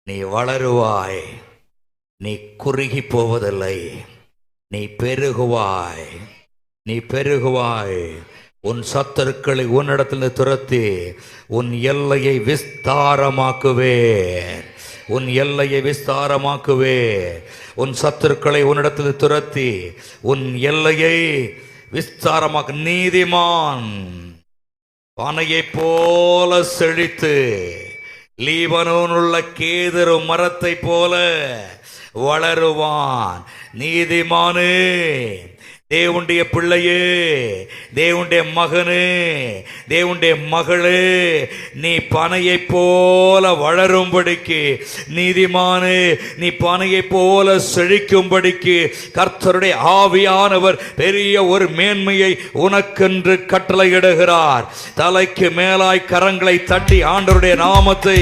நீ வளருவாய், நீ குறுகி போவதில்லை, நீ பெருகுவாய், நீ பெருகுவாய். உன் சத்துருக்களை உன்னிடத்தில் துரத்தி உன் எல்லையை விஸ்தாரமாக்குவேன், உன் எல்லையை விஸ்தாரமாக்குவேன். உன் சத்துருக்களை உன்னிடத்தில் துரத்தி உன் எல்லையை விஸ்தாரமாக்கு. நீதிமான் பனையை போல செழித்து லீபனோன் உள்ள கேதுரு மரத்தை போல வளருவான். நீதிமானே, தேவனுடைய பிள்ளையே, தேவனுடைய மகனே, தேவனுடைய மகளே, நீ பனையை போல வளரும்படிக்கு, நீதிமானே நீ பனையை போல செழிக்கும்படிக்கு கர்த்தருடைய ஆவியானவர் பெரிய ஒரு மேன்மையை உனக்கென்று கட்டளையிடுகிறார். தலைக்கு மேலாய் கரங்களை தட்டி ஆண்டவருடைய நாமத்தை